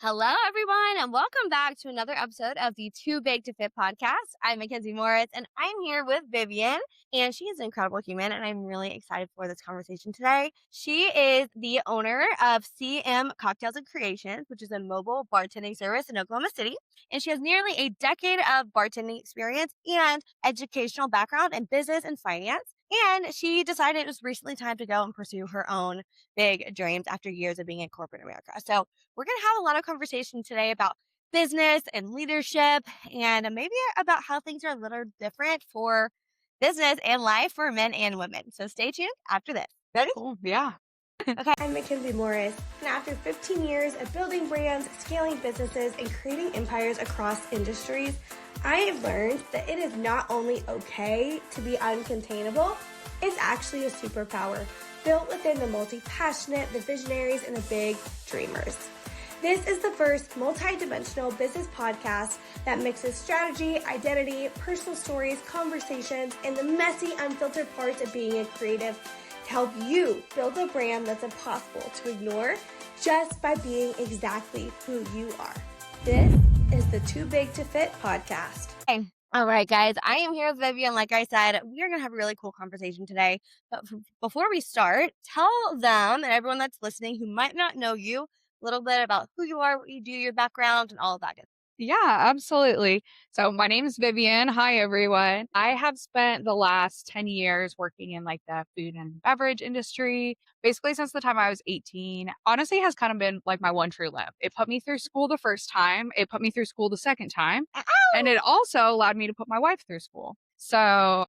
Hello, everyone, and welcome back to another episode of the Too Big to Fit podcast. I'm Mackenzie Morris, and I'm here with Vivienne, and she is an incredible human, and I'm really excited for this conversation today. She is the owner of CM Cocktails and Creations, which is a mobile bartending service in Oklahoma City, and she has nearly a decade of bartending experience and educational background in business and finance. And she decided it was recently time to go and pursue her own big dreams after years of being in corporate America. So we're going to have a lot of conversation today about business and leadership and maybe about how things are a little different for business and life for men and women. So stay tuned after this. Ready? Cool. Yeah. Okay. I'm Mackenzie Morris, and after 15 years of building brands, scaling businesses, and creating empires across industries, I have learned that it is not only okay to be uncontainable, it's actually a superpower built within the multi-passionate, the visionaries, and the big dreamers. This is the first multi-dimensional business podcast that mixes strategy, identity, personal stories, conversations, and the messy, unfiltered parts of being a creative to help you build a brand that's impossible to ignore just by being exactly who you are. This is the Too Big to Fit podcast. Hey. All right, guys, I am here with Vivienne. Like I said, we are going to have a really cool conversation today. But before we start, tell them and everyone that's listening who might not know you a little bit about who you are, what you do, your background, and all of that good. Yeah, absolutely. So my name is Vivienne. Hi, everyone. I have spent the last 10 years working in like the food and beverage industry, basically since the time I was 18. Honestly, has kind of been like my one true love. It put me through school the first time. It put me through school the second time. And it also allowed me to put my wife through school. So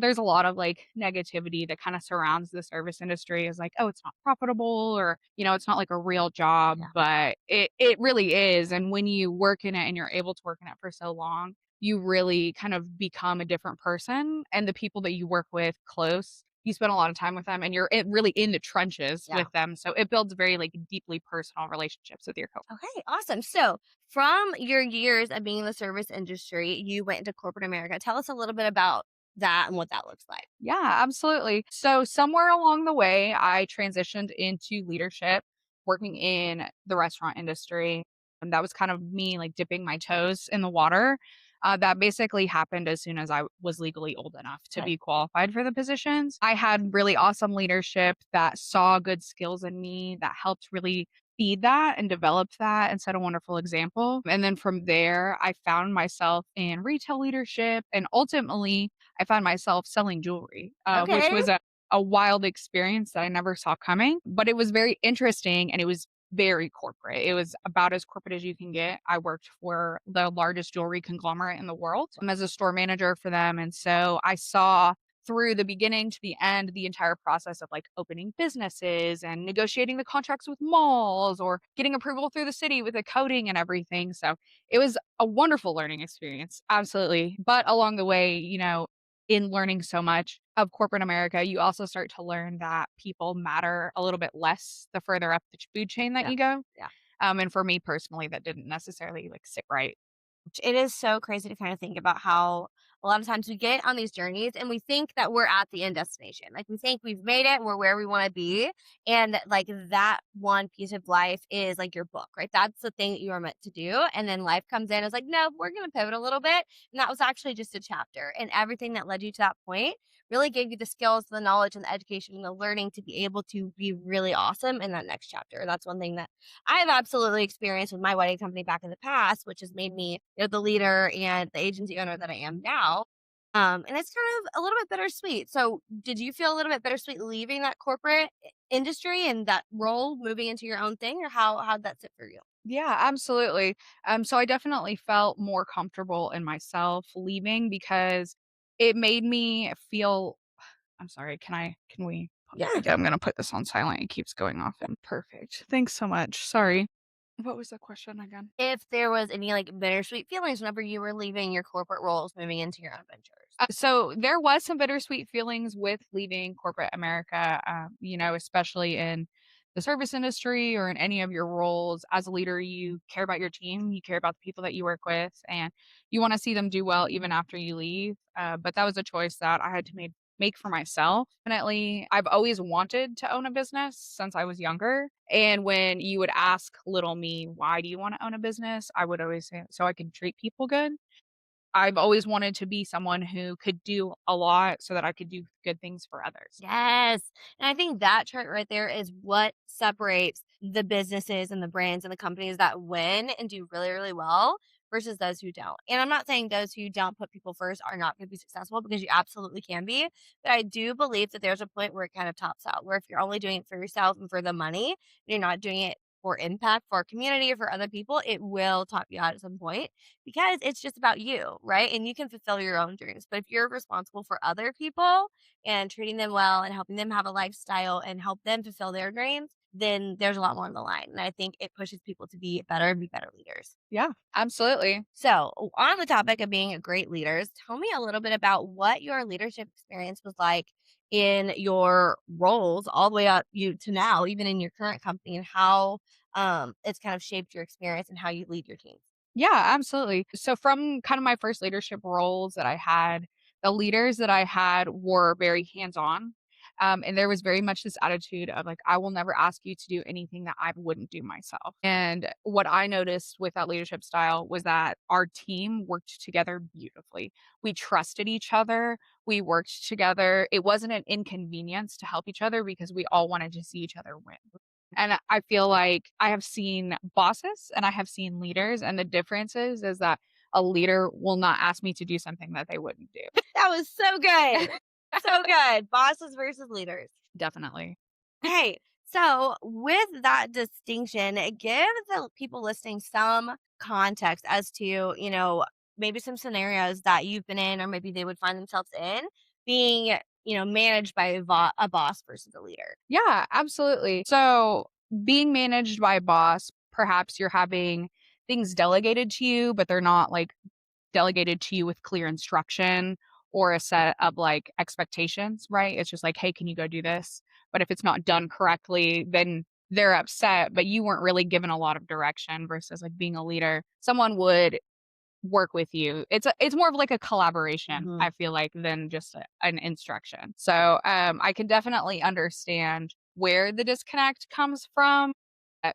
there's a lot of like negativity that kind of surrounds the service industry is like, oh, it's not profitable or, it's not like a real job, Yeah. but it really is. And when you work in it and you're able to work in it for so long, you really kind of become a different person. And the people that you work with close, you spend a lot of time with them and you're really in the trenches Yeah. with them. So it builds very like deeply personal relationships with your coworkers. Okay, awesome. So, from your years of being in the service industry, you went into corporate America. Tell us a little bit about that and what that looks like. Yeah, absolutely. So somewhere along the way, I transitioned into leadership, working in the restaurant industry. And that was kind of me like dipping my toes in the water. That basically happened as soon as I was legally old enough to Okay. be qualified for the positions. I had really awesome leadership that saw good skills in me that helped really feed that and developed that and set a wonderful example. And then from there, I found myself in retail leadership and ultimately I found myself selling jewelry, which Okay. was a wild experience that I never saw coming, but it was very interesting and it was very corporate. It was about as corporate as you can get. I worked for the largest jewelry conglomerate in the world as a store manager for them. And so I saw through the beginning to the end the entire process of like opening businesses and negotiating the contracts with malls or getting approval through the city with the coding and everything. So it was a wonderful learning experience. Absolutely. But along the way, in learning so much of corporate America, you also start to learn that people matter a little bit less the further up the food chain that Yeah. you go. Yeah. And for me personally, that didn't necessarily like sit right. It is so crazy to kind of think about how a lot of times we get on these journeys and we think that we're at the end destination. Like we think we've made it, we're where we want to be. And like that one piece of life is like your book, right? That's the thing that you are meant to do. And then life comes in, it's like, no, we're going to pivot a little bit. And that was actually just a chapter. And everything that led you to that point really gave you the skills, the knowledge, and the education and the learning to be able to be really awesome in that next chapter. That's one thing that I've absolutely experienced with my wedding company back in the past, which has made me, the leader and the agency owner that I am now. And it's kind of a little bit bittersweet. So, did you feel a little bit bittersweet leaving that corporate industry and that role, moving into your own thing, or how'd that sit for you? Yeah, absolutely. So I definitely felt more comfortable in myself leaving because it made me feel I'm sorry, can we Yeah. okay, I'm gonna put this on silent. It keeps going off and perfect. Thanks so much. Sorry. What was the question again? If there was any like bittersweet feelings whenever you were leaving your corporate roles, moving into your own ventures. So there was some bittersweet feelings with leaving corporate America, especially in the service industry or in any of your roles. As a leader, you care about your team, you care about the people that you work with, and you want to see them do well even after you leave. But that was a choice that I had to make for myself. Definitely, I've always wanted to own a business since I was younger. And when you would ask little me, why do you want to own a business? I would always say, so I can treat people good. I've always wanted to be someone who could do a lot so that I could do good things for others. Yes. And I think that chart right there is what separates the businesses and the brands and the companies that win and do really, really well versus those who don't. And I'm not saying those who don't put people first are not going to be successful because you absolutely can be. But I do believe that there's a point where it kind of tops out, where if you're only doing it for yourself and for the money, and you're not doing it for impact for our community or for other people, it will top you out at some point because it's just about you, right? And you can fulfill your own dreams. But if you're responsible for other people, and treating them well and helping them have a lifestyle and help them fulfill their dreams, then there's a lot more on the line. And I think it pushes people to be better and be better leaders. Yeah, absolutely. So, on the topic of being a great leaders, tell me a little bit about what your leadership experience was like in your roles all the way up you to now, even in your current company, and how it's kind of shaped your experience and how you lead your teams. Yeah, absolutely. So from kind of my first leadership roles that I had, the leaders that I had were very hands-on. And there was very much this attitude of like, I will never ask you to do anything that I wouldn't do myself. And what I noticed with that leadership style was that our team worked together beautifully. We trusted each other. We worked together. It wasn't an inconvenience to help each other because we all wanted to see each other win. And I feel like I have seen bosses and I have seen leaders, and the difference is that a leader will not ask me to do something that they wouldn't do. That was so good. So good. Bosses versus leaders. Definitely. Hey, so with that distinction, give the people listening some context as to, maybe some scenarios that you've been in or maybe they would find themselves in being, managed by a boss versus a leader. Yeah, absolutely. So, being managed by a boss, perhaps you're having things delegated to you, but they're not like delegated to you with clear instruction or a set of like expectations, right? It's just like, hey, can you go do this? But if it's not done correctly, then they're upset, but you weren't really given a lot of direction versus like being a leader. Someone would work with you. It's more of like a collaboration, Mhm. I feel like, than just an instruction. So, I can definitely understand where the disconnect comes from. Uh,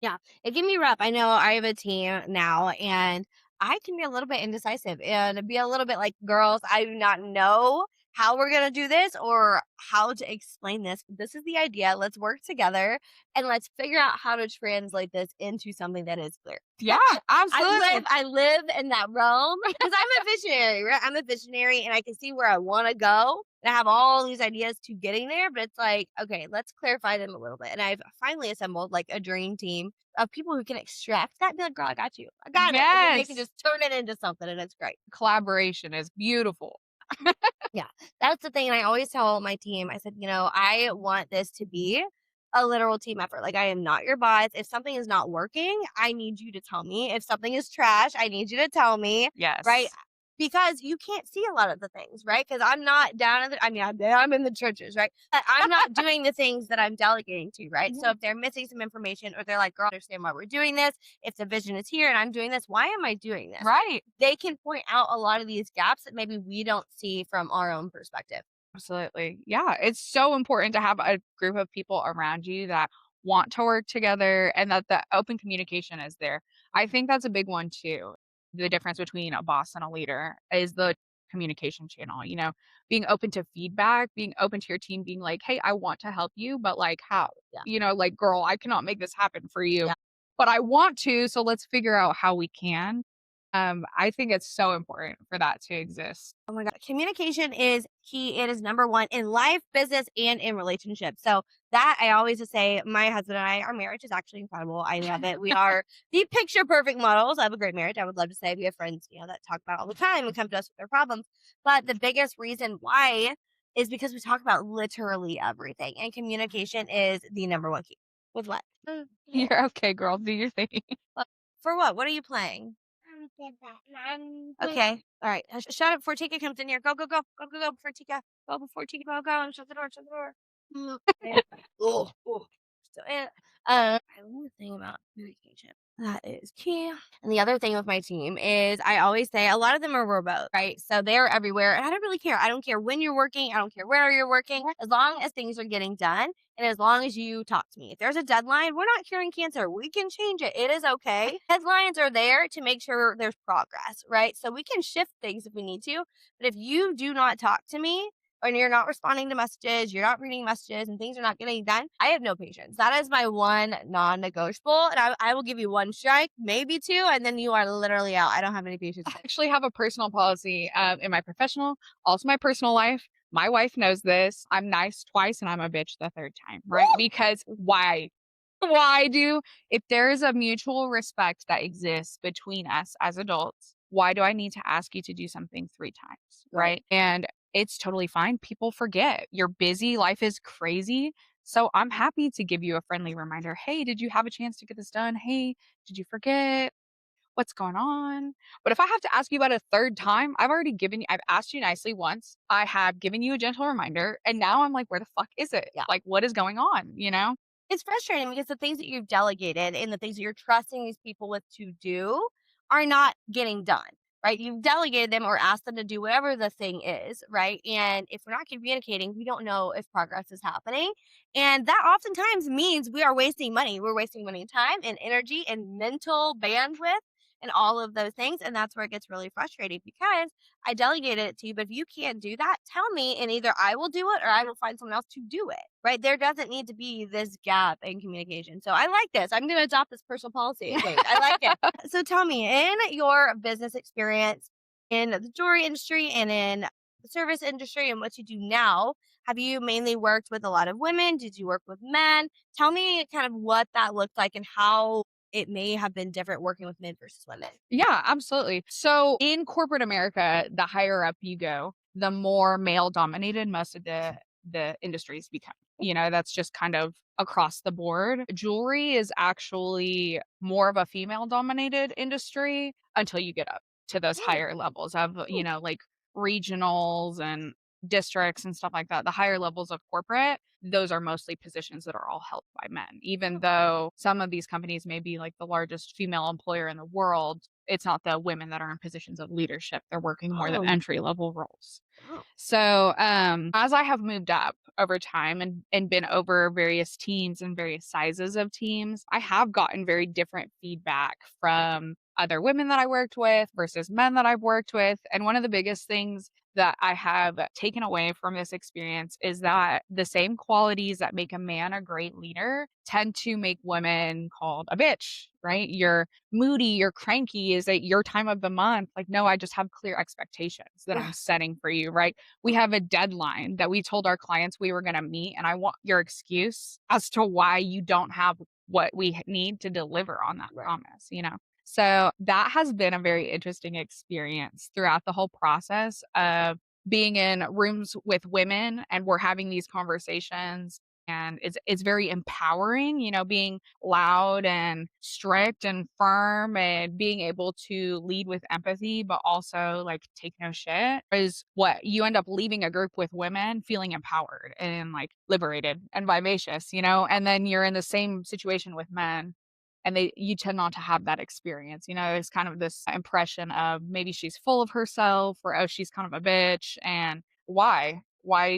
Yeah, it can be rough. I know I have a team now, and I can be a little bit indecisive and be a little bit like, girls, I do not know how we're going to do this or how to explain this. This is the idea. Let's work together and let's figure out how to translate this into something that is clear. yeah, I live absolutely. I live in that realm because I'm a visionary, right? I'm a visionary and I can see where I want to go. And I have all these ideas to getting there, but it's like, okay, let's clarify them a little bit. And I've finally assembled like a dream team of people who can extract that and be like, girl, I got you. I got it. And then they can Yes. just turn it into something and it's great. Collaboration is beautiful. Yeah, that's the thing, and I always tell my team, I said, "I want this to be a literal team effort. Like, I am not your boss. If something is not working, I need you to tell me. If something is trash, I need you to tell me, right? Yes. Because you can't see a lot of the things, right? Because I'm not down in the I mean, I'm in the churches, right? But I'm not doing the things that I'm delegating to, right? So Mhm. if they're missing some information or they're like, "Girl, I understand why we're doing this. If the vision is here and I'm doing this, why am I doing this?" Right. They can point out a lot of these gaps that maybe we don't see from our own perspective. Absolutely. Yeah, it's so important to have a group of people around you that want to work together and that the open communication is there. I think that's a big one too. The difference between a boss and a leader is the communication channel, being open to feedback, being open to your team, being like, hey, I want to help you, but like how? Yeah. Like, girl, I cannot make this happen for you, Yeah. but I want to. So let's figure out how we can. I think it's so important for that to exist. Oh my God. Communication is key. It is number one in life, business, and in relationships. So that I always just say, my husband and I, our marriage is actually incredible. I love it. We are the picture perfect models of a great marriage. I would love to say we have friends, that talk about it all the time and come to us with their problems. But the biggest reason why is because we talk about literally everything. And communication is the number one key. With what? You're okay, girl. Do your thing. What- For what? What are you playing? Okay. All right. Shut up before Tika comes in here. Go, go, go. Go, go, go before Tika. Go before Tika. Go, go. And shut the door. Shut the door. Yeah. Oh, oh. So, I love the thing about communication. That is key. And the other thing with my team is I always say a lot of them are remote, right? So they're everywhere. And I don't really care. I don't care when you're working. I don't care where you're working. As long as things are getting done and as long as you talk to me. If there's a deadline, we're not curing cancer. We can change it. It is okay. Deadlines are there to make sure there's progress, right? So we can shift things if we need to. But if you do not talk to me, and you're not responding to messages, you're not reading messages, and things are not getting done, I have no patience. That is my one non-negotiable. And I will give you one strike, maybe two, and then you are literally out. I don't have any patience. I actually have a personal policy in my professional, also my personal life. My wife knows this. I'm nice twice and I'm a bitch the third time, right? Because why? If there is a mutual respect that exists between us as adults, why do I need to ask you to do something 3 times? Right. And it's totally fine. People forget. You're busy. Life is crazy. So I'm happy to give you a friendly reminder. Hey, did you have a chance to get this done? Hey, did you forget? What's going on? But if I have to ask you about a third time, I've asked you nicely once. I have given you a gentle reminder. And now I'm like, where the fuck is it? Yeah. Like, what is going on? You know? It's frustrating because the things that you've delegated and the things that you're trusting these people with to do are not getting done, right? You've delegated them or asked them to do whatever the thing is, right? And if we're not communicating, we don't know if progress is happening. And that oftentimes means we are wasting money. We're wasting money and time and energy and mental bandwidth and all of those things. And that's where it gets really frustrating because I delegated it to you. But if you can't do that, tell me, and either I will do it or I will find someone else to do it, right? There doesn't need to be this gap in communication. So I like this. I'm going to adopt this personal policy. I think. I like it. So tell me, in your business experience in the jewelry industry and in the service industry and what you do now, have you mainly worked with a lot of women? Did you work with men? Tell me kind of what that looked like and how it may have been different working with men versus women. Yeah, absolutely. So in corporate America, the higher up you go, the more male dominated most of the industries become. You know, that's just kind of across the board. Jewelry is actually more of a female dominated industry until you get up to those higher levels of, like regionals and districts and stuff like that. The higher levels of corporate, those are mostly positions that are all held by men. Even though some of these companies may be like the largest female employer in the world, it's not the women that are in positions of leadership. They're working more than entry level roles. So, as I have moved up over time and been over various teams and various sizes of teams, I have gotten very different feedback from other women that I worked with versus men that I've worked with. And one of the biggest things that I have taken away from this experience is that the same qualities that make a man a great leader tend to make women called a bitch, right? You're moody, you're cranky. Is it your time of the month? Like, no, I just have clear expectations that I'm setting for you, right? We have a deadline that we told our clients we were going to meet, and I want your excuse as to why you don't have what we need to deliver on that promise, So that has been a very interesting experience throughout the whole process of being in rooms with women and we're having these conversations. And it's very empowering, being loud and strict and firm and being able to lead with empathy, but also like take no shit is what you end up leaving a group with women feeling empowered and like liberated and vivacious, and then you're in the same situation with men and you tend not to have that experience. There's kind of this impression of maybe she's full of herself or, oh, she's kind of a bitch. And why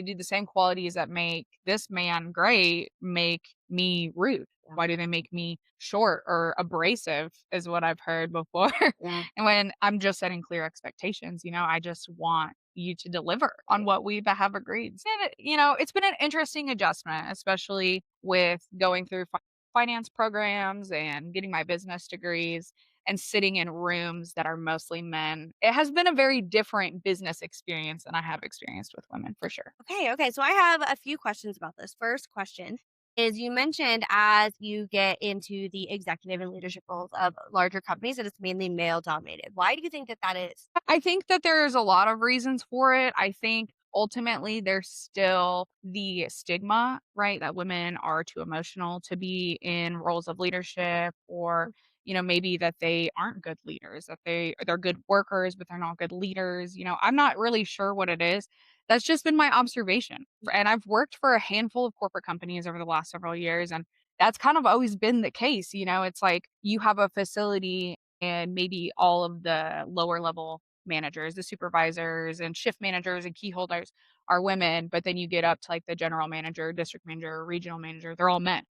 do the same qualities that make this man great make me rude? Why do they make me short or abrasive is what I've heard before. And when I'm just setting clear expectations, I just want you to deliver on what we have agreed. And it's been an interesting adjustment, especially with going through finance programs and getting my business degrees and sitting in rooms that are mostly men. It has been a very different business experience than I have experienced with women for sure. Okay. So I have a few questions about this. First question is you mentioned as you get into the executive and leadership roles of larger companies that it's mainly male dominated. Why do you think that that is? I think that there's a lot of reasons for it. I think ultimately there's still the stigma, right? That women are too emotional to be in roles of leadership or maybe that they aren't good leaders, that they're good workers, but they're not good leaders. I'm not really sure what it is. That's just been my observation. And I've worked for a handful of corporate companies over the last several years. And that's kind of always been the case. It's like you have a facility and maybe all of the lower level managers, the supervisors and shift managers and key holders are women, but then you get up to like the general manager, district manager, regional manager, they're all men,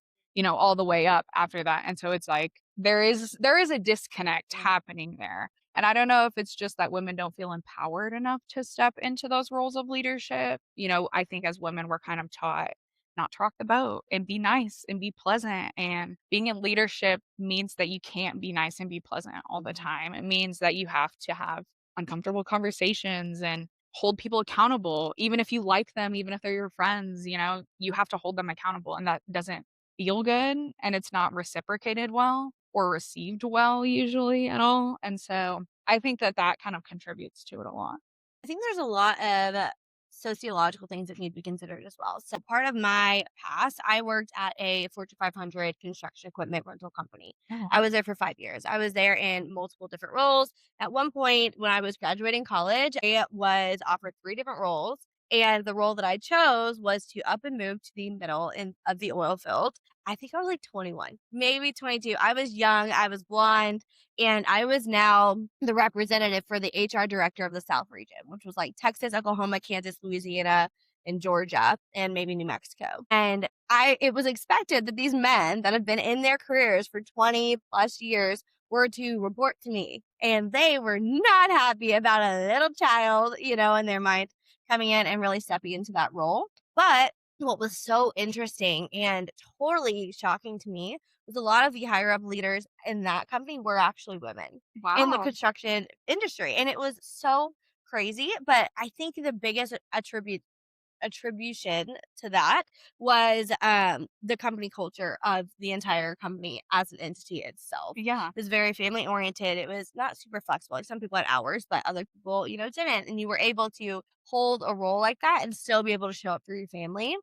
all the way up after that. And so it's like there is a disconnect happening there. And I don't know if it's just that women don't feel empowered enough to step into those roles of leadership. I think as women, we're kind of taught not to rock the boat and be nice and be pleasant. And being in leadership means that you can't be nice and be pleasant all the time. It means that you have to have uncomfortable conversations and hold people accountable, even if you like them, even if they're your friends, you have to hold them accountable. And that doesn't feel good and it's not reciprocated well or received well usually at all. And so I think that that kind of contributes to it a lot. I think there's a lot of sociological things that need to be considered as well. So part of my past, I worked at a Fortune 500 construction equipment rental company. Oh, I was there for 5 years. I was there in multiple different roles. At one point, when I was graduating college, I was offered 3 different roles. And the role that I chose was to up and move to the middle of the oil field. I think I was like 21, maybe 22. I was young, I was blonde, and I was now the representative for the HR director of the South region, which was like Texas, Oklahoma, Kansas, Louisiana, and Georgia, and maybe New Mexico. And it was expected that these men that have been in their careers for 20 plus years were to report to me. And they were not happy about a little child, in their mind coming in and really stepping into that role. But what was so interesting and totally shocking to me was a lot of the higher up leaders in that company were actually women in the wow. construction industry. And it was so crazy. But I think the biggest attribution to that was the company culture of the entire company as an entity itself. Yeah. It was very family oriented. It was not super flexible. Like some people had hours, but other people, didn't. And you were able to hold a role like that and still be able to show up for your family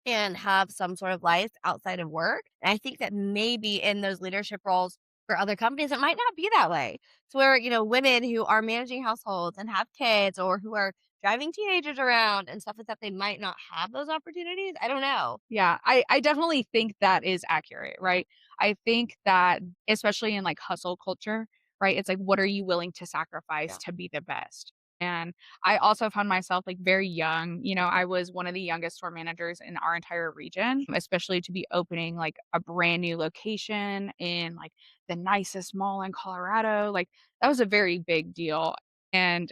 and have some sort of life outside of work. And I think that maybe in those leadership roles for other companies, it might not be that way. It's where, women who are managing households and have kids or who are driving teenagers around and stuff like that, they might not have those opportunities. I don't know. Yeah, I definitely think that is accurate, right? I think that especially in like hustle culture, right? It's like, what are you willing to sacrifice Yeah. to be the best? And I also found myself like very young. I was one of the youngest store managers in our entire region, especially to be opening like a brand new location in like the nicest mall in Colorado. Like that was a very big deal. And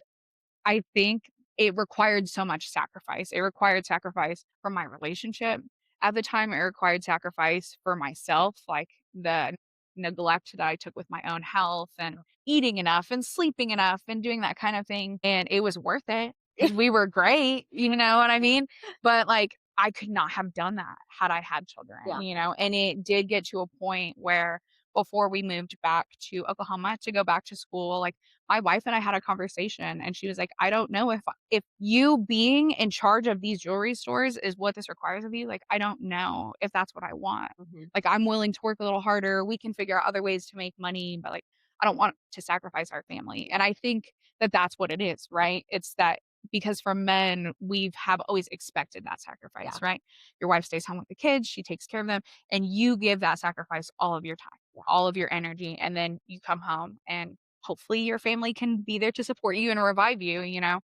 I think it required so much sacrifice. It required sacrifice from my relationship. At the time, it required sacrifice for myself, like the neglect that I took with my own health and eating enough and sleeping enough and doing that kind of thing. And it was worth it because we were great, you know what I mean? But like, I could not have done that had I had children, Yeah. and it did get to a point where before we moved back to Oklahoma to go back to school, like my wife and I had a conversation and she was like, I don't know if you being in charge of these jewelry stores is what this requires of you. Like, I don't know if that's what I want. Hmm. Like, I'm willing to work a little harder. We can figure out other ways to make money, but like, I don't want to sacrifice our family. And I think that that's what it is, right? It's that because for men, we have always expected that Yeah. sacrifice, right? Your wife stays home with the kids, she takes care of them, and you give that sacrifice all of your time, all of your energy, and then you come home and hopefully your family can be there to support you and revive you.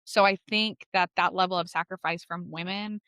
So I think that that level of sacrifice from women,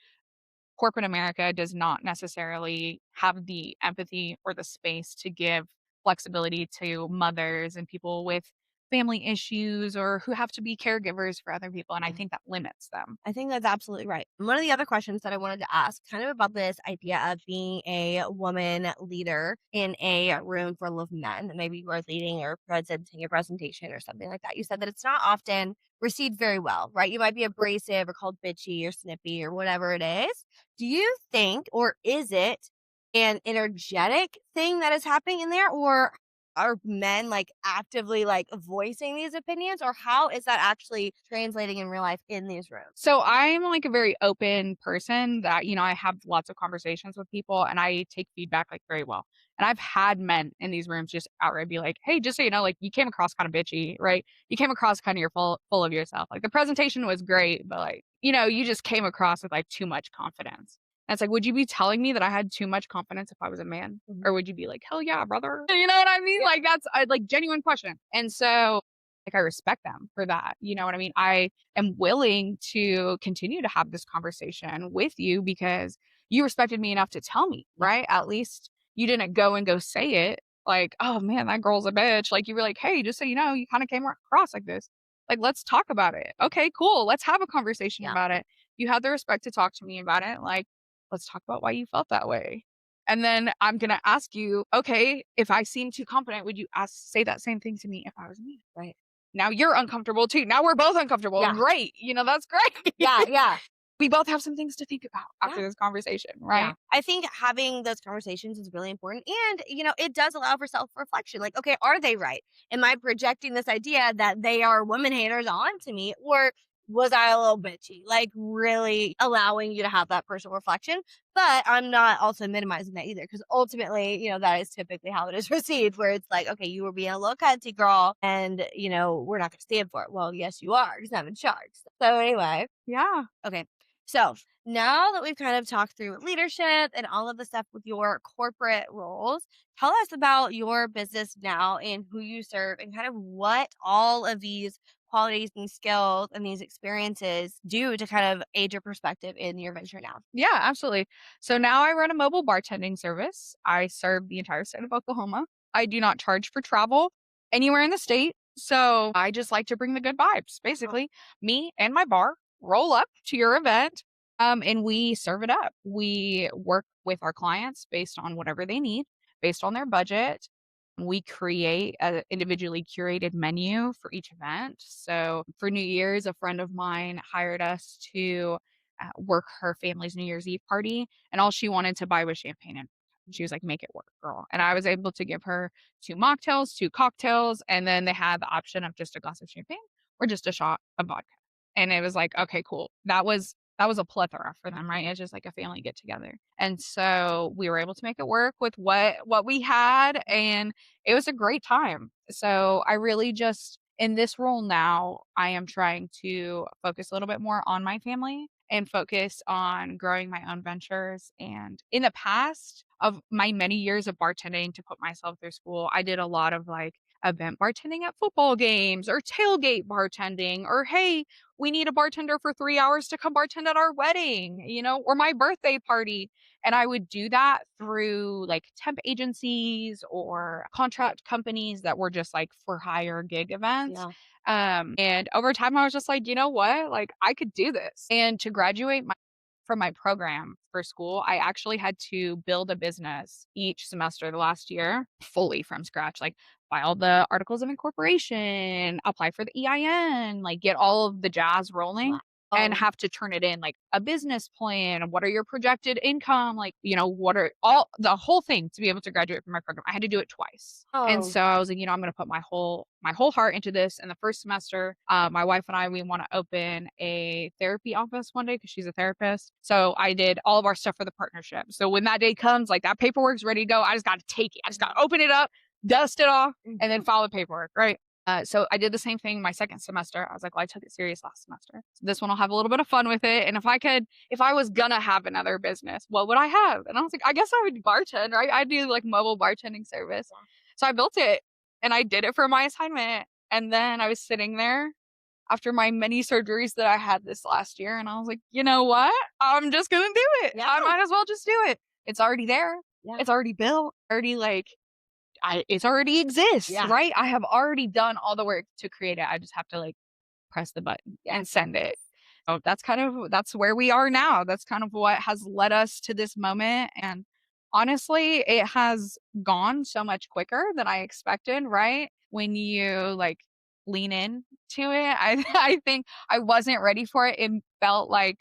corporate America does not necessarily have the empathy or the space to give flexibility to mothers and people with family issues or who have to be caregivers for other people. And I think that limits them. I think that's absolutely right. One of the other questions that I wanted to ask, kind of about this idea of being a woman leader in a room full of men, maybe you are leading or presenting a presentation or something like that. You said that it's not often received very well, right? You might be abrasive or called bitchy or snippy or whatever it is. Do you think, or is it an energetic thing that is happening in there, or are men like actively like voicing these opinions, or how is that actually translating in real life in these rooms? So I'm like a very open person that, I have lots of conversations with people and I take feedback like very well. And I've had men in these rooms just outright be like, hey, just so you know, like you came across kind of bitchy, right? You came across kind of you're full of yourself. Like the presentation was great, but like, you just came across with like too much confidence. And it's like, would you be telling me that I had too much confidence if I was a man? Mhm. Or would you be like, hell yeah, brother? You know what I mean? Like, that's a like genuine question. And so, like, I respect them for that. You know what I mean? I am willing to continue to have this conversation with you because you respected me enough to tell me, Yeah. right? At least you didn't go say it like, oh man, that girl's a bitch. Like, you were like, hey, just so you know, you kind of came across like this. Like, let's talk about it. Okay, cool. Let's have a conversation Yeah. about it. You had the respect to talk to me about it. Like, let's talk about why you felt that way. And then I'm going to ask you, okay, if I seem too confident, would you say that same thing to me if I was me? Right. Now you're uncomfortable too. Now we're both uncomfortable. Yeah. Great. That's great. Yeah. Yeah. We both have some things to think about after Yeah. this conversation, right? Yeah. I think having those conversations is really important. And, it does allow for self reflection. Like, okay, are they right? Am I projecting this idea that they are women haters onto me? Or was I a little bitchy? Like, really allowing you to have that personal reflection. But I'm not also minimizing that either. Because ultimately, that is typically how it is received, where it's like, okay, you were being a little cunty girl and, we're not going to stand for it. Well, yes, you are, because I'm in charge. So, anyway. Yeah. Okay. So now that we've kind of talked through leadership and all of the stuff with your corporate roles, tell us about your business now and who you serve and kind of what all of these qualities and skills and these experiences do to kind of aid your perspective in your venture now. Yeah, absolutely. So now I run a mobile bartending service. I serve the entire state of Oklahoma. I do not charge for travel anywhere in the state. So I just like to bring the good vibes. Basically, me and my bar roll up to your event and we serve it up. We work with our clients based on whatever they need, based on their budget. We create an individually curated menu for each event. So for New Year's, a friend of mine hired us to work her family's New Year's Eve party, and all she wanted to buy was champagne. And she was like, make it work, girl. And I was able to give her 2 mocktails, 2 cocktails, and then they had the option of just a glass of champagne or just a shot of vodka. And it was like, okay, cool. That was a plethora for them, right? It's just like a family get together. And so we were able to make it work with what we had, and it was a great time. So I really just in this role now, I am trying to focus a little bit more on my family and focus on growing my own ventures. And in the past of my many years of bartending to put myself through school, I did a lot of like event bartending at football games or tailgate bartending or hey, we need a bartender for 3 hours to come bartend at our wedding, or my birthday party. And I would do that through like temp agencies or contract companies that were just like for hire gig events. Yeah. And over time, I was just like, you know what? Like, I could do this. And to graduate from my program for school, I actually had to build a business each semester the last year fully from scratch. Like, file the articles of incorporation, apply for the EIN, like, get all of the jazz rolling. Wow. And have to turn it in like a business plan. What are your projected income? Like, what are all the whole thing to be able to graduate from my program? I had to do it twice. And Oh, so I was like, I'm going to put my whole heart into this. In the first semester, my wife and I, we want to open a therapy office one day because she's a therapist. So I did all of our stuff for the partnership. So when that day comes, like that paperwork's ready to go. I just got to take it. I just got to open it up, dust it off, and then file the paperwork. Right. So I did the same thing my second semester. I was like, well, I took it serious last semester. So this one I'll have a little bit of fun with it. And if I was gonna have another business, what would I have? And I was like, I guess I would bartend, right? I do like mobile bartending service. So I built it and I did it for my assignment. And then I was sitting there after my many surgeries that I had this last year. And I was like, you know what? I'm just gonna do it. Yeah. I might as well just do it. It's already there. Yeah. It's already built. It's already exists, Yeah. right? I have already done all the work to create it. I just have to like press the button and send it. So that's where we are now. That's kind of what has led us to this moment. And honestly, it has gone so much quicker than I expected, right? When you like lean in to it. I think I wasn't ready for it. It felt like,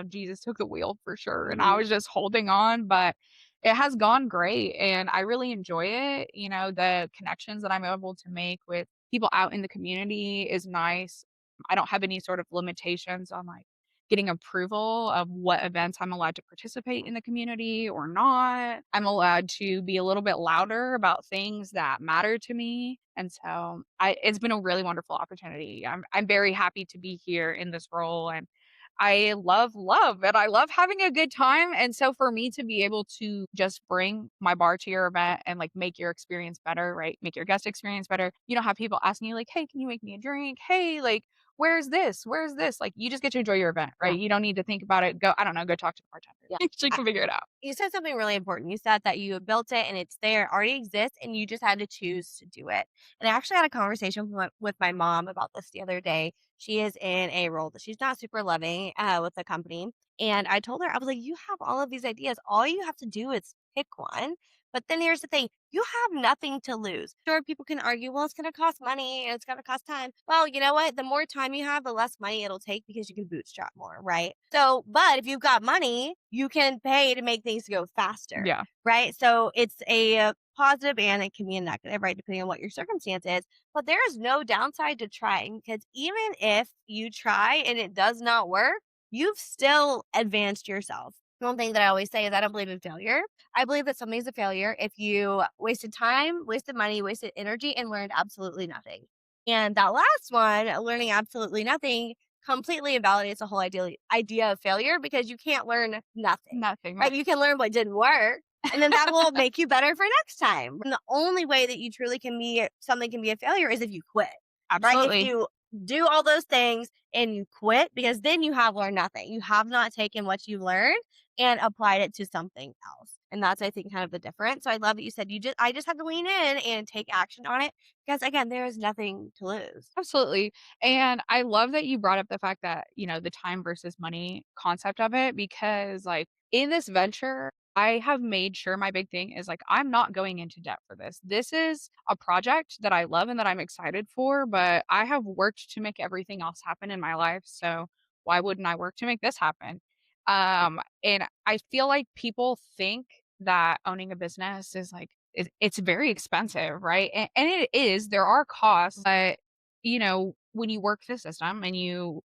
Jesus took the wheel for sure. And I was just holding on, but it has gone great and I really enjoy it. The connections that I'm able to make with people out in the community is nice. I don't have any sort of limitations on like getting approval of what events I'm allowed to participate in the community or not. I'm allowed to be a little bit louder about things that matter to me. And so it's been a really wonderful opportunity. I'm very happy to be here in this role. And I love love and I love having a good time. And so for me to be able to just bring my bar to your event and like make your experience better, right? Make your guest experience better. You don't have people asking you like, hey, can you make me a drink? Hey, like, where's this? Where's this? Like, you just get to enjoy your event, right? Yeah. You don't need to think about it. Go, I don't know, go talk to the bartender. Yeah. She can figure it out. You said something really important. You said that you built it and it's there, it already exists, and you just had to choose to do it. And I actually had a conversation with my mom about this the other day. She is in a role that she's not super loving with the company. And I told her, I was like, you have all of these ideas. All you have to do is pick one. But then here's the thing, you have nothing to lose. Sure, people can argue, well, it's going to cost money and it's going to cost time. Well, you know what? The more time you have, the less money it'll take because you can bootstrap more, right? So, but if you've got money, you can pay to make things go faster, Yeah. right? So it's a positive and it can be a negative, right? Depending on what your circumstance is. But there is no downside to trying because even if you try and it does not work, you've still advanced yourself. One thing that I always say is I don't believe in failure. I believe that something's a failure if you wasted time, wasted money, wasted energy, and learned absolutely nothing. And that last one, learning absolutely nothing, completely invalidates the whole idea of failure because you can't learn nothing. Nothing. Right? You can learn what didn't work, and then that will make you better for next time. And the only way that you truly can be something can be a failure is if you quit. Right? Absolutely. If you do all those things and you quit, because then you have learned nothing. You have not taken what you learned and applied it to something else. And that's, I think, kind of the difference. So I love that you said I just have to lean in and take action on it because again, there is nothing to lose. Absolutely. And I love that you brought up the fact that, the time versus money concept of it, because like in this venture, I have made sure my big thing is like, I'm not going into debt for this. This is a project that I love and that I'm excited for, but I have worked to make everything else happen in my life. So why wouldn't I work to make this happen? And I feel like people think that owning a business is like, it's very expensive, right? And it is. There are costs, but when you work the system and you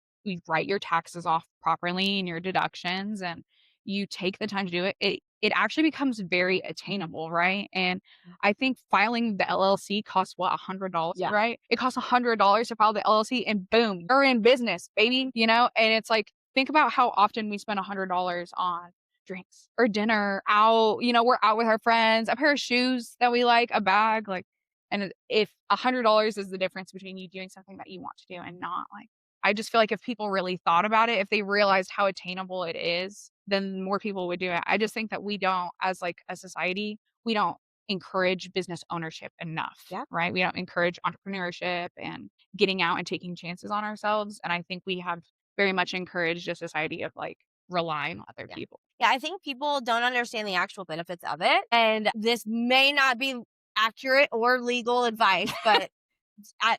write your taxes off properly and your deductions, and you take the time to do it, it actually becomes very attainable, right? And I think filing the LLC costs what, $100, Yeah. right? It costs $100 to file the LLC, and boom, you're in business, baby. And it's like, think about how often we spend $100 on drinks or dinner out. We're out with our friends, a pair of shoes that we like, a bag, like, and if $100 is the difference between you doing something that you want to do and not, like, I just feel like if people really thought about it, if they realized how attainable it is, then more people would do it. I just think that we don't, as like a society, we don't encourage business ownership enough, Yeah. right? We don't encourage entrepreneurship and getting out and taking chances on ourselves. And I think we have very much encouraged a society of like relying on other people. Yeah, I think people don't understand the actual benefits of it. And this may not be accurate or legal advice, but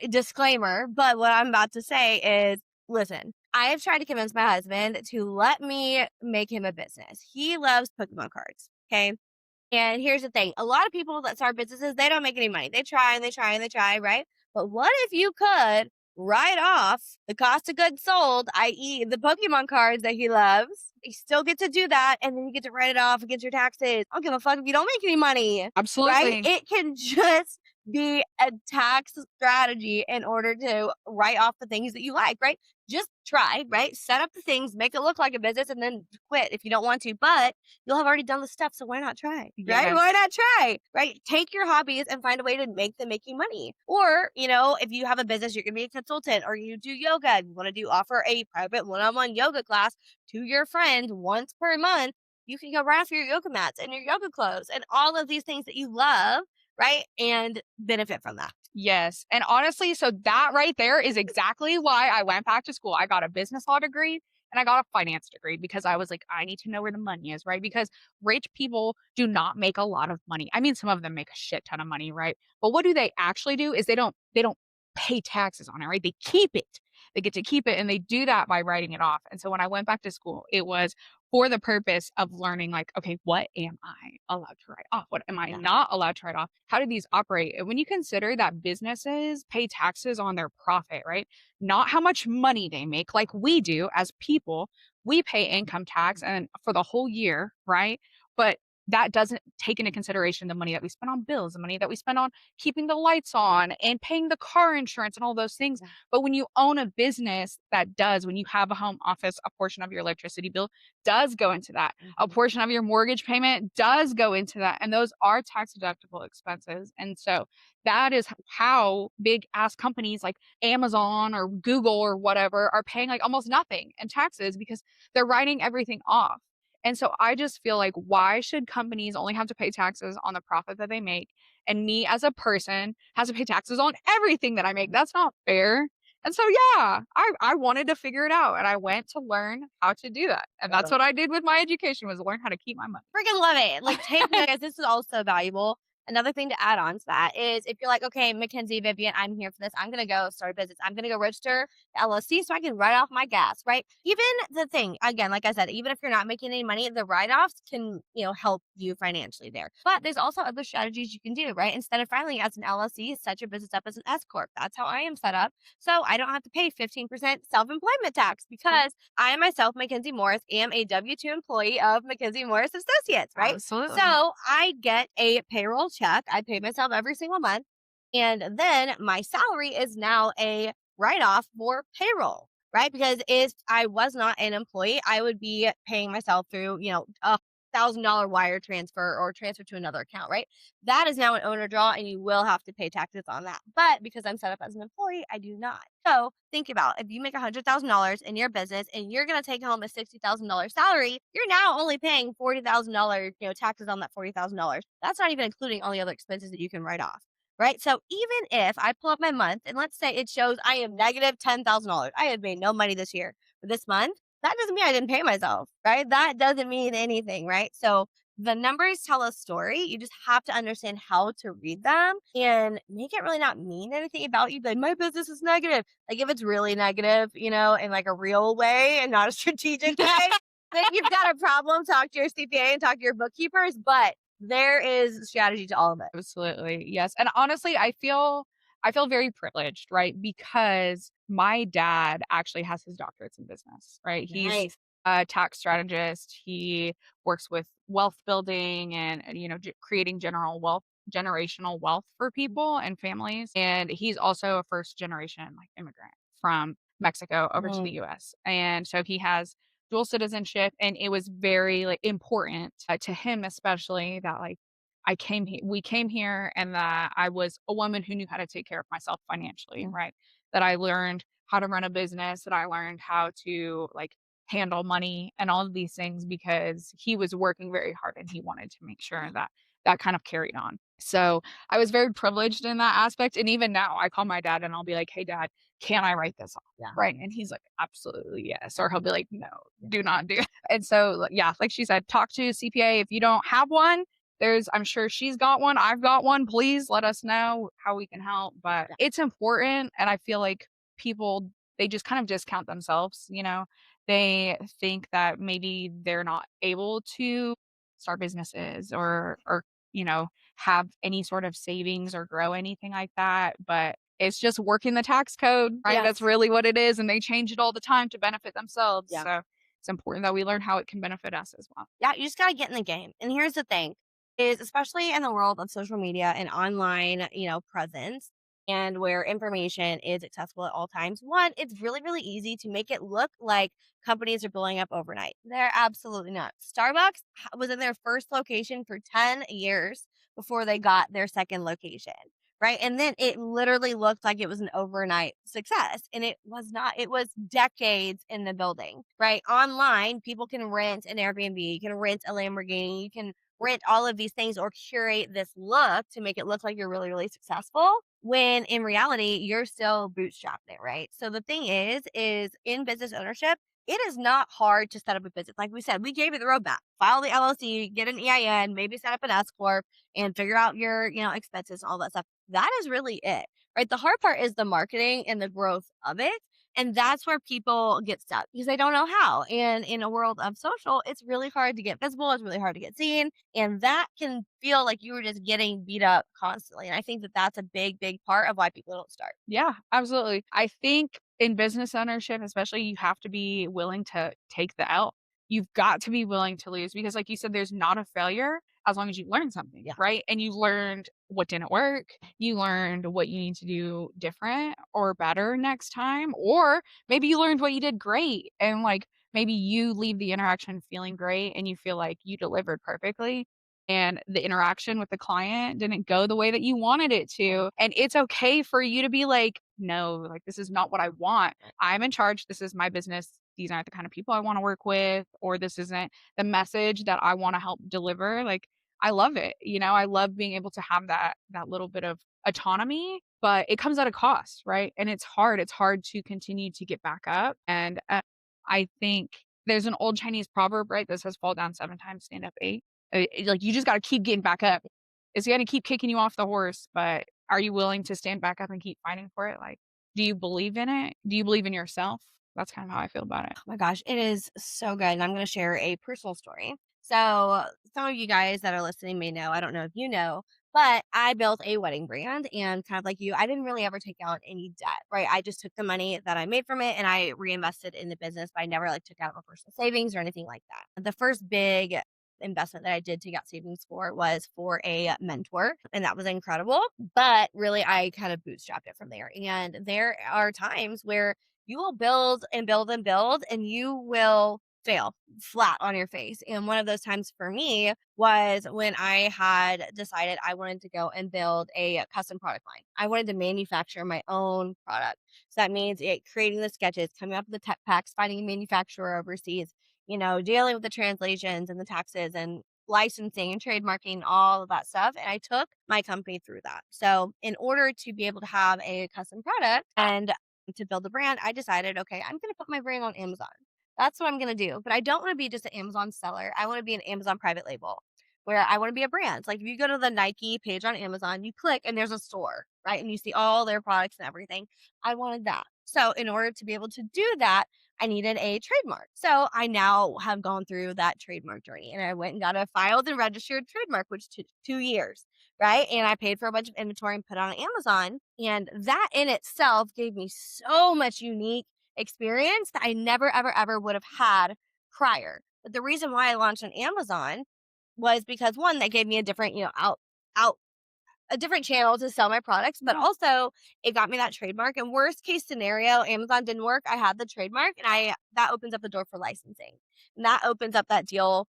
disclaimer. But what I'm about to say is listen, I have tried to convince my husband to let me make him a business. He loves Pokemon cards. Okay. And here's the thing, a lot of people that start businesses, they don't make any money. They try and they try and they try, right? But what if you could write off the cost of goods sold, i.e. the Pokemon cards that he loves? You still get to do that, and then you get to write it off against your taxes. I don't give a fuck if you don't make any money. Absolutely. Right? It can just be a tax strategy in order to write off the things that you like, right? Just try, right? Set up the things, make it look like a business, and then quit if you don't want to. But you'll have already done the steps, so why not try? Right? Yes. Why not try? Right? Take your hobbies and find a way to make them making money. Or, if you have a business, you're gonna be a consultant, or you do yoga, you want to offer a private one-on-one yoga class to your friend once per month. You can go right off your yoga mats and your yoga clothes and all of these things that you love, right? And benefit from that. Yes. And honestly, so that right there is exactly why I went back to school. I got a business law degree and I got a finance degree because I was like, I need to know where the money is, right? Because rich people do not make a lot of money. I mean, some of them make a shit ton of money, right? But what do they actually do is they don't pay taxes on it, right? They keep it. They get to keep it, and they do that by writing it off. And so when I went back to school, it was for the purpose of learning, like, okay, what am I allowed to write off? What am I not allowed to write off? How do these operate? And when you consider that businesses pay taxes on their profit, right? Not how much money they make, like we do as people, we pay income tax and for the whole year, right? But that doesn't take into consideration the money that we spend on bills, the money that we spend on keeping the lights on and paying the car insurance and all those things. Yeah. But when you own a business, that does, when you have a home office, a portion of your electricity bill does go into that. A portion of your mortgage payment does go into that. And those are tax deductible expenses. And so that is how big ass companies like Amazon or Google or whatever are paying like almost nothing in taxes because they're writing everything off. And so I just feel like, why should companies only have to pay taxes on the profit that they make? And me as a person has to pay taxes on everything that I make. That's not fair. And so, yeah, I wanted to figure it out. And I went to learn how to do that. And that's what I did with my education, was learn how to keep my money. Freaking love it. Like, take notes, guys. This is also valuable. Another thing to add on to that is if you're like, okay, Mackenzie, Vivian, I'm here for this. I'm going to go start a business. I'm going to go register the LLC so I can write off my gas, right? Even the thing, again, like I said, even if you're not making any money, the write-offs can, help you financially there. But there's also other strategies you can do, right? Instead of filing as an LLC, set your business up as an S Corp. That's how I am set up. So I don't have to pay 15% self-employment tax because I myself, Mackenzie Morris, am a W-2 employee of Mackenzie Morris Associates, right? Absolutely. So I get a payroll check. I pay myself every single month. And then my salary is now a write-off for payroll, right? Because if I was not an employee, I would be paying myself through, a $1,000 wire transfer or transfer to another account, right? That is now an owner draw and you will have to pay taxes on that. But because I'm set up as an employee, I do not. So think about, if you make $100,000 in your business and you're going to take home a $60,000 salary, you're now only paying $40,000, taxes on that $40,000. That's not even including all the other expenses that you can write off. Right. So even if I pull up my month and let's say it shows I am negative $10,000, I have made no money this year for this month. That doesn't mean I didn't pay myself, right? That doesn't mean anything, right? So the numbers tell a story. You just have to understand how to read them and make it really not mean anything about you. Like, my business is negative. Like, if it's really negative, in like a real way and not a strategic way, then you've got a problem. Talk to your CPA and talk to your bookkeepers. But there is strategy to all of it. Absolutely. Yes. And honestly, I feel very privileged, right? Because my dad actually has his doctorates in business, right? He's Nice. a tax strategist. He works with wealth building and creating generational wealth for people and families. And he's also a first generation like immigrant from Mexico over to the US. And so he has dual citizenship, and it was very like important to him, especially that like we came here, and that I was a woman who knew how to take care of myself financially, right? That I learned how to run a business, that I learned how to like handle money and all of these things because he was working very hard and he wanted to make sure that that kind of carried on. So I was very privileged in that aspect. And even now I call my dad and I'll be like, hey dad, can I write this off? Yeah. Right. And he's like, absolutely yes. Or he'll be like, no, do not do it. And so, yeah, like she said, talk to a CPA. If you don't have one, I'm sure she's got one. I've got one. Please let us know how we can help. But it's important. And I feel like people, they just kind of discount themselves. They think that maybe they're not able to start businesses or, have any sort of savings or grow anything like that. But it's just working the tax code, right? Yes. That's really what it is. And they change it all the time to benefit themselves. Yeah. So it's important that we learn how it can benefit us as well. Yeah, you just got to get in the game. And here's the thing is, especially in the world of social media and online, presence and where information is accessible at all times. One, it's really, really easy to make it look like companies are blowing up overnight. They're absolutely not. Starbucks was in their first location for 10 years before they got their second location. Right. And then it literally looked like it was an overnight success. And it was not. It was decades in the building. Right. Online, people can rent an Airbnb, you can rent a Lamborghini, you can rent all of these things or curate this look to make it look like you're really, really successful. When in reality, you're still bootstrapping it. Right. So the thing is in business ownership, it is not hard to set up a business. Like we said, we gave you the roadmap. File the LLC, get an EIN, maybe set up an S Corp and figure out your, expenses, all that stuff. That is really it, right? The hard part is the marketing and the growth of it. And that's where people get stuck because they don't know how. And in a world of social, it's really hard to get visible. It's really hard to get seen. And that can feel like you were just getting beat up constantly. And I think that that's a big, big part of why people don't start. Yeah, absolutely. I think in business ownership, especially, you have to be willing to take the L. You've got to be willing to lose because, like you said, there's not a failure as long as you learned something, Yeah. right? And you learned what didn't work. You learned what you need to do different or better next time. Or maybe you learned what you did great. And like maybe you leave the interaction feeling great and you feel like you delivered perfectly. And the interaction with the client didn't go the way that you wanted it to. And it's okay for you to be like, no, like this is not what I want. I'm in charge. This is my business. These aren't the kind of people I want to work with, or this isn't the message that I want to help deliver. Like I love it. I love being able to have that little bit of autonomy, but it comes at a cost, right? And it's hard. It's hard to continue to get back up. And I think there's an old Chinese proverb, right, that says fall down 7 times, stand up 8. Like you just got to keep getting back up. It's going to keep kicking you off the horse, but are you willing to stand back up and keep fighting for it? Like, do you believe in it? Do you believe in yourself? That's kind of how I feel about it. Oh my gosh, it is so good. And I'm going to share a personal story. So, some of you guys that are listening may know, I don't know if you know, but I built a wedding brand and kind of like you, I didn't really ever take out any debt, right? I just took the money that I made from it and I reinvested in the business, but I never like took out my personal savings or anything like that. The first big investment that I did take out savings for was for a mentor, and that was incredible. But really, I kind of bootstrapped it from there. And there are times where you will build and build and build, and you will fail flat on your face. And one of those times for me was when I had decided I wanted to go and build a custom product line. I wanted to manufacture my own product. So that means creating the sketches, coming up with the tech packs, finding a manufacturer overseas, dealing with the translations and the taxes and licensing and trademarking, all of that stuff. And I took my company through that. So in order to be able to have a custom product and to build a brand, I decided, okay, I'm going to put my brand on Amazon. That's what I'm going to do. But I don't want to be just an Amazon seller. I want to be an Amazon private label where I want to be a brand. Like if you go to the Nike page on Amazon, you click and there's a store, right? And you see all their products and everything. I wanted that. So in order to be able to do that, I needed a trademark. So I now have gone through that trademark journey and I went and got a filed and registered trademark, which took 2 years, right? And I paid for a bunch of inventory and put it on Amazon. And that in itself gave me so much unique experience that I never, ever, ever would have had prior. But the reason why I launched on Amazon was because one, that gave me a different, out a different channel to sell my products, but also it got me that trademark. And worst case scenario, Amazon didn't work. I had the trademark and that opens up the door for licensing. And that opens up that deal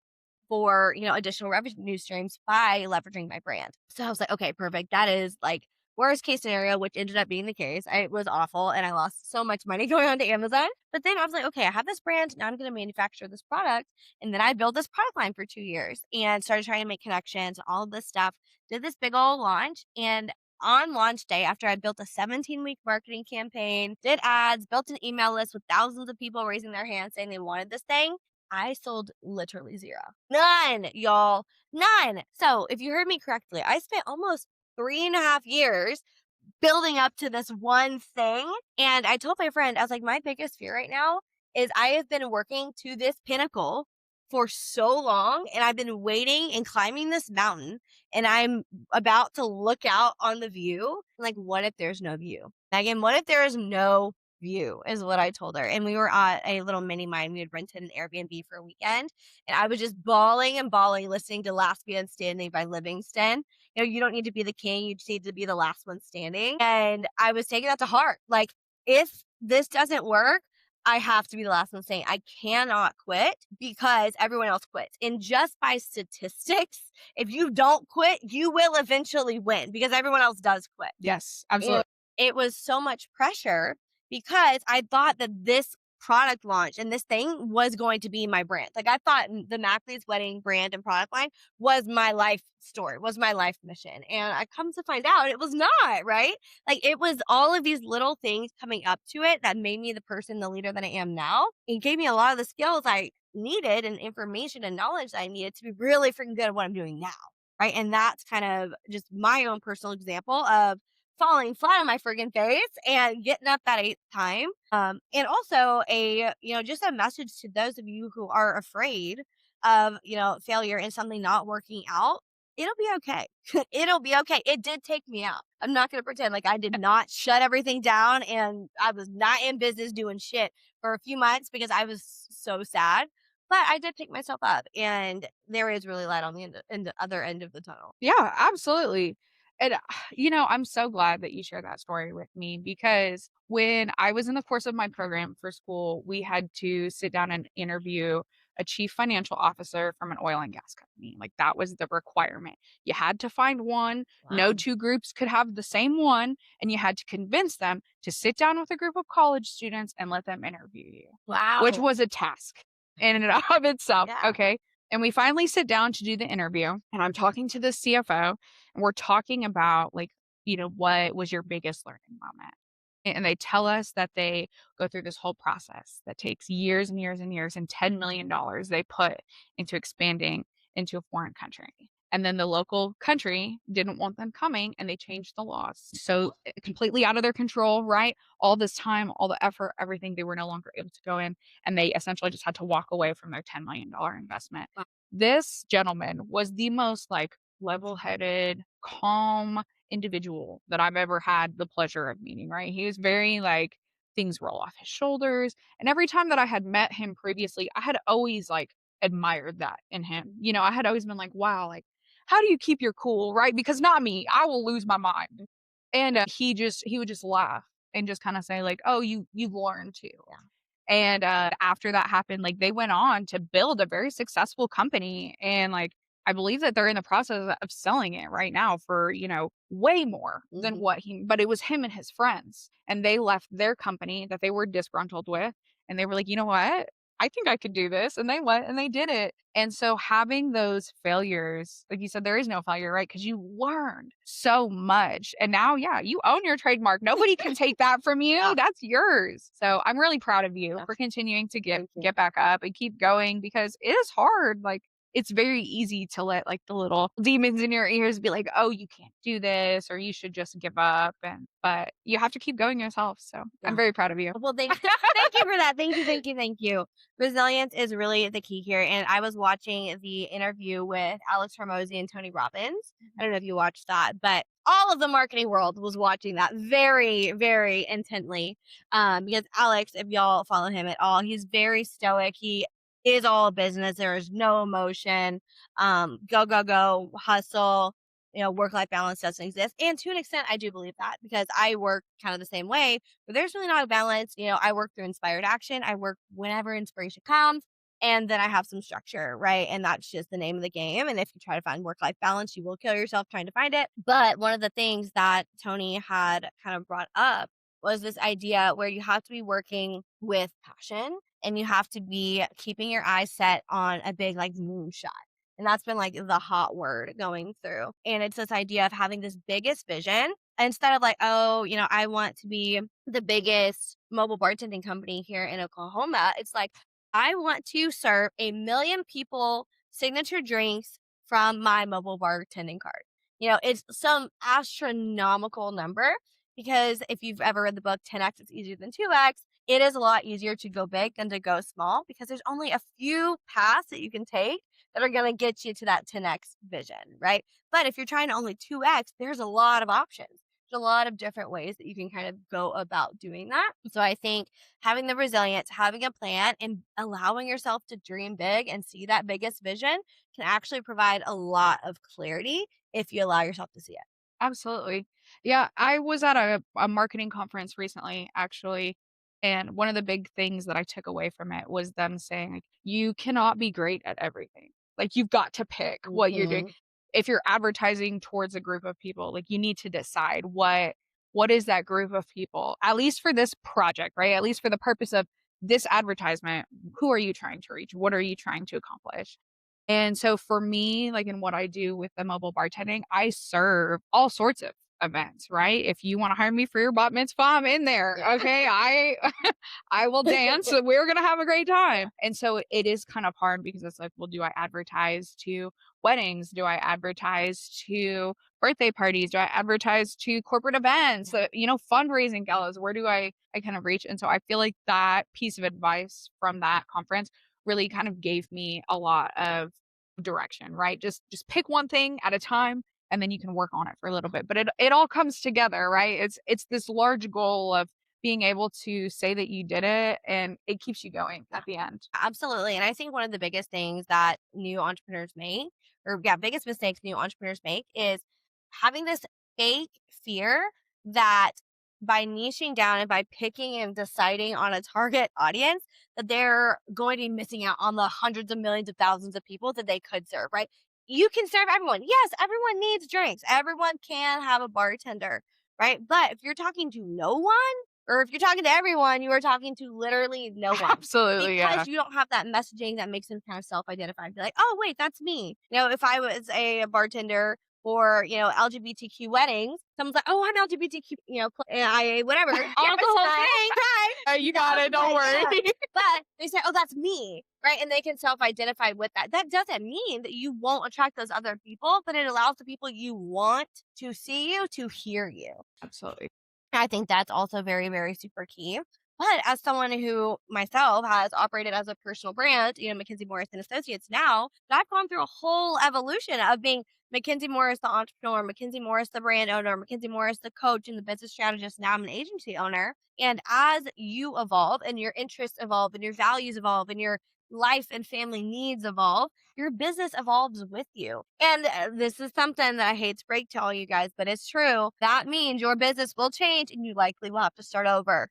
for, additional revenue streams by leveraging my brand. So I was like, okay, perfect. That is like worst case scenario, which ended up being the case. It was awful and I lost so much money going on to Amazon. But then I was like, okay, I have this brand. Now I'm going to manufacture this product. And then I built this product line for 2 years and started trying to make connections, all of this stuff. Did this big old launch. And on launch day, after I built a 17-week marketing campaign, did ads, built an email list with thousands of people raising their hands saying they wanted this thing, I sold literally zero. None, y'all. None. So if you heard me correctly, I spent almost 3.5 years building up to this one thing. And I told my friend, I was like, my biggest fear right now is I have been working to this pinnacle for so long and I've been waiting and climbing this mountain and I'm about to look out on the view. Like, what if there's no view? Megan, what if there is no view is what I told her. And we were at a little mini mine. We had rented an Airbnb for a weekend and I was just bawling and bawling listening to Last Man Standing by Livingston. You don't need to be the king. You just need to be the last one standing. And I was taking that to heart. Like, if this doesn't work, I have to be the last one standing. I cannot quit because everyone else quits. And just by statistics, if you don't quit, you will eventually win because everyone else does quit. Yes, absolutely. It was so much pressure because I thought that this product launch and this thing was going to be my brand. Like I thought the Mackley's wedding brand and product line was my life story, was my life mission. And I come to find out it was not, right? Like it was all of these little things coming up to it that made me the person, the leader that I am now. It gave me a lot of the skills I needed and information and knowledge that I needed to be really freaking good at what I'm doing now. Right. And that's kind of just my own personal example of falling flat on my friggin' face and getting up that 8th time. And also just a message to those of you who are afraid of, failure and something not working out. It'll be okay. It'll be okay. It did take me out. I'm not going to pretend like I did not shut everything down and I was not in business doing shit for a few months because I was so sad. but I did pick myself up, and there is really light on the other end of the tunnel. Yeah, absolutely. And, I'm so glad that you shared that story with me because when I was in the course of my program for school, we had to sit down and interview a chief financial officer from an oil and gas company. Like that was the requirement. You had to find one. No Wow. two groups could have the same one. And you had to convince them to sit down with a group of college students and let them interview you, which Wow. was a task in and of itself. Yeah. Okay. And we finally sit down to do the interview, and I'm talking to the CFO, and we're talking about, like, what was your biggest learning moment? And they tell us that they go through this whole process that takes years and years and years and $10 million they put into expanding into a foreign country. And then the local country didn't want them coming and they changed the laws. So completely out of their control, right? All this time, all the effort, everything, they were no longer able to go in and they essentially just had to walk away from their $10 million investment. Wow. This gentleman was the most like level-headed, calm individual that I've ever had the pleasure of meeting, right? He was very like things roll off his shoulders. And every time that I had met him previously, I had always like admired that in him. I had always been like, wow, like how do you keep your cool, right? Because not me, I will lose my mind. And he would just laugh and just kind of say like, "Oh, you learn too." Yeah. And after that happened, like they went on to build a very successful company. And like I believe that they're in the process of selling it right now for, way more than Mhm. but it was him and his friends. And they left their company that they were disgruntled with. And they were like, you know what? I think I could do this. And they went and they did it. And so having those failures, like you said, there is no failure, right? Because you learned so much. And now, yeah, you own your trademark. Nobody can take that from you. Yeah. That's yours. So I'm really proud of you Yeah. for continuing to get Thank you. get back up and keep going because it is hard. Like it's very easy to let like the little demons in your ears be like, "Oh, you can't do this," or "You should just give up." But you have to keep going yourself. So I'm Yeah. very proud of you. Well, thank you for that. Thank you, thank you, thank you. Resilience is really the key here. And I was watching the interview with Alex Hormozy and Tony Robbins. I don't know if you watched that, but all of the marketing world was watching that very, very intently. Because Alex, if y'all follow him at all, he's very stoic. He is all business. There is no emotion. Go, go, go, hustle. Work-life balance doesn't exist. And to an extent, I do believe that because I work kind of the same way, but there's really not a balance. I work through inspired action. I work whenever inspiration comes, and then I have some structure, right? And that's just the name of the game. And if you try to find work-life balance, you will kill yourself trying to find it. But one of the things that Tony had kind of brought up was this idea where you have to be working with passion and you have to be keeping your eyes set on a big like moonshot. And that's been like the hot word going through. And it's this idea of having this biggest vision instead of like, oh, I want to be the biggest mobile bartending company here in Oklahoma. It's like, I want to serve 1 million people signature drinks from my mobile bartending card. It's some astronomical number because if you've ever read the book 10x, it's easier than 2x. It is a lot easier to go big than to go small because there's only a few paths that you can take that are going to get you to that 10x vision, right? But if you're trying to only 2x, there's a lot of options. There's a lot of different ways that you can kind of go about doing that. So I think having the resilience, having a plan, and allowing yourself to dream big and see that biggest vision can actually provide a lot of clarity if you allow yourself to see it. Absolutely. Yeah, I was at a marketing conference recently, actually. And one of the big things that I took away from it was them saying, like, you cannot be great at everything. Like, you've got to pick what you're doing. Mhm. If you're advertising towards a group of people, like, you need to decide what is that group of people, at least for this project, right? At least for the purpose of this advertisement, who are you trying to reach? What are you trying to accomplish? And so for me, like in what I do with the mobile bartending, I serve all sorts of events, right? If you want to hire me for your bat mitzvah, I'm in there. Yeah. Okay. I will dance. So we're gonna have a great time. And so it is kind of hard because it's like, well, do I advertise to weddings? Do I advertise to birthday parties? Do I advertise to corporate events? Fundraising galas? Where do I kind of reach? And so I feel like that piece of advice from that conference really kind of gave me a lot of direction, right? Just pick one thing at a time and then you can work on it for a little bit. But it all comes together, right? It's this large goal of being able to say that you did it, and it keeps you going at the end. Absolutely. And I think one of the biggest things that new entrepreneurs make, or yeah, biggest mistakes new entrepreneurs make is having this fake fear that by niching down and by picking and deciding on a target audience, that they're going to be missing out on the hundreds of millions of thousands of people that they could serve, right? You can serve everyone. Yes, everyone needs drinks. Everyone can have a bartender, right? But if you're talking to no one, or if you're talking to everyone, you are talking to literally no one. Absolutely, yeah. Because you don't have that messaging that makes them kind of self-identify. Be like, oh, wait, that's me. If I was a bartender for, LGBTQ weddings, someone's like, oh, I'm LGBTQ, IA, whatever. On the whole thing, right? You got it. Don't worry. But they say, oh, that's me, right? And they can self-identify with that. That doesn't mean that you won't attract those other people, but it allows the people you want to see you to hear you. Absolutely. I think that's also very, very super key. But as someone who myself has operated as a personal brand, Mackenzie Morris and Associates now, I've gone through a whole evolution of being Mackenzie Morris, the entrepreneur, Mackenzie Morris, the brand owner, Mackenzie Morris, the coach and the business strategist. Now I'm an agency owner. And as you evolve and your interests evolve and your values evolve and your life and family needs evolve, your business evolves with you. And this is something that I hate to break to all you guys, but it's true. That means your business will change and you likely will have to start over.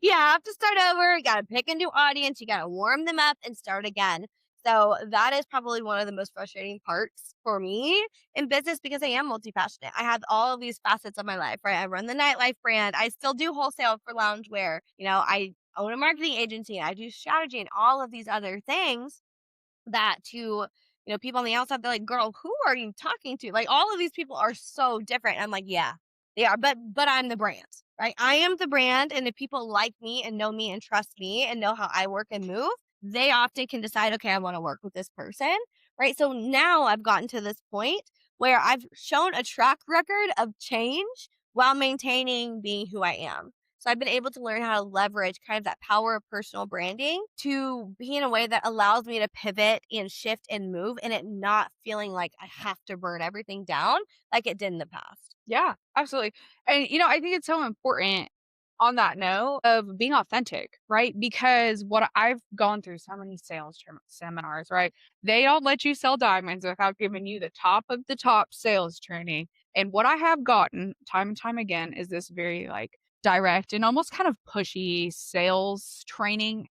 You have to start over. You got to pick a new audience. You got to warm them up and start again. So that is probably one of the most frustrating parts for me in business because I am multi-passionate. I have all of these facets of my life, right? I run the nightlife brand. I still do wholesale for loungewear. I own a marketing agency. I do strategy and all of these other things that to people on the outside, they're like, girl, who are you talking to? Like, all of these people are so different. I'm like, yeah, they are, but I'm the brand, right? I am the brand, and if people like me and know me and trust me and know how I work and move, they often can decide, okay, I want to work with this person, right? So now I've gotten to this point where I've shown a track record of change while maintaining being who I am. So I've been able to learn how to leverage kind of that power of personal branding to be in a way that allows me to pivot and shift and move, and it not feeling like I have to burn everything down like it did in the past. Yeah, absolutely. And, I think it's so important on that note of being authentic, right? Because what I've gone through so many seminars, right? They don't let you sell diamonds without giving you the top of the top sales training. And what I have gotten time and time again is this very direct and almost kind of pushy sales training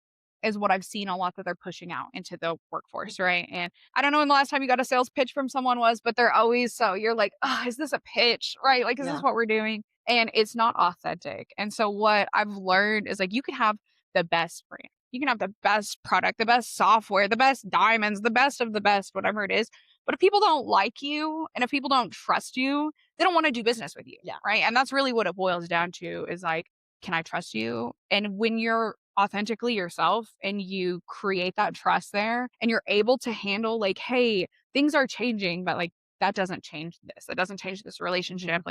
is what I've seen a lot that they're pushing out into the workforce, right? And I don't know when the last time you got a sales pitch from someone was, but they're always you're like, oh, is this a pitch, right? Like, is this what we're doing? And it's not authentic. And so what I've learned is you can have the best brand, you can have the best product, the best software, the best diamonds, the best of the best, whatever it is. But if people don't like you and if people don't trust you, they don't want to do business with you. Yeah. Right. And that's really what it boils down to is can I trust you? And when you're authentically yourself and you create that trust there and you're able to handle hey, things are changing, but that doesn't change this. That doesn't change this relationship.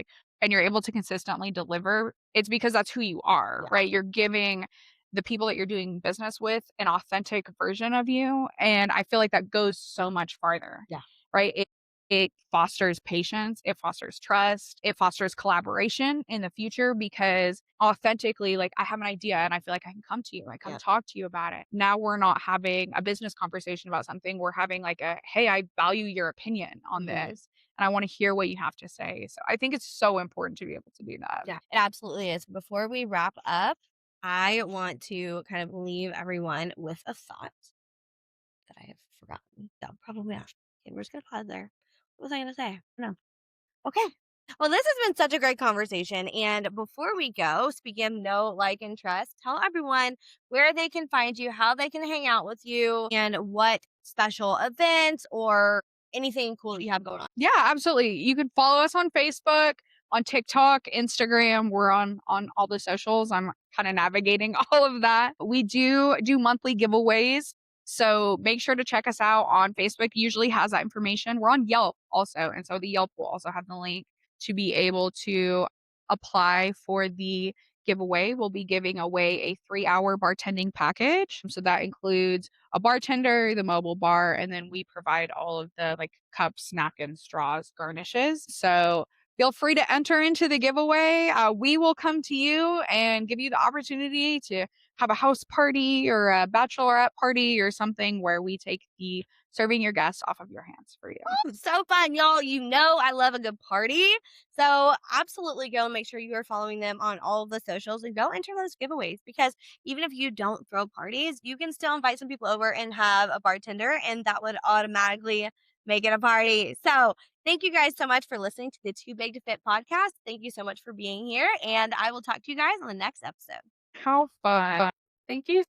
And you're able to consistently deliver, it's because that's who you are, right? You're giving the people that you're doing business with an authentic version of you. And I feel like that goes so much farther. Yeah. Right. It fosters patience, it fosters trust, it fosters collaboration in the future because authentically, I have an idea and I feel like I can come to you, I come talk to you about it. Now we're not having a business conversation about something. We're having hey, I value your opinion on this and I want to hear what you have to say. So I think it's so important to be able to do that. Yeah, it absolutely is. Before we wrap up, I want to kind of leave everyone with a thought that I have forgotten. That probably not. Okay, we're just going to pause there. What was I going to say? No. Okay. Well, this has been such a great conversation. And before we go, speaking of know, like, and trust, tell everyone where they can find you, how they can hang out with you, and what special events or anything cool that you have going on. Yeah, absolutely. You can follow us on Facebook, on TikTok, Instagram. We're on all the socials. I'm kind of navigating all of that. We do monthly giveaways. So make sure to check us out on Facebook. Usually has that information. We're on Yelp also. And so the Yelp will also have the link to be able to apply for the giveaway. We'll be giving away a 3-hour bartending package. So that includes a bartender, the mobile bar, and then we provide all of the cups, napkins, straws, garnishes. So feel free to enter into the giveaway. We will come to you and give you the opportunity to have a house party or a bachelorette party or something where we take the serving your guests off of your hands for you. So fun, y'all. You know I love a good party. So absolutely go and make sure you are following them on all of the socials and go enter those giveaways, because even if you don't throw parties, you can still invite some people over and have a bartender, and that would automatically make it a party. So thank you guys so much for listening to the Too Big to Fit podcast. Thank you so much for being here, and I will talk to you guys on the next episode. How fun. Thank you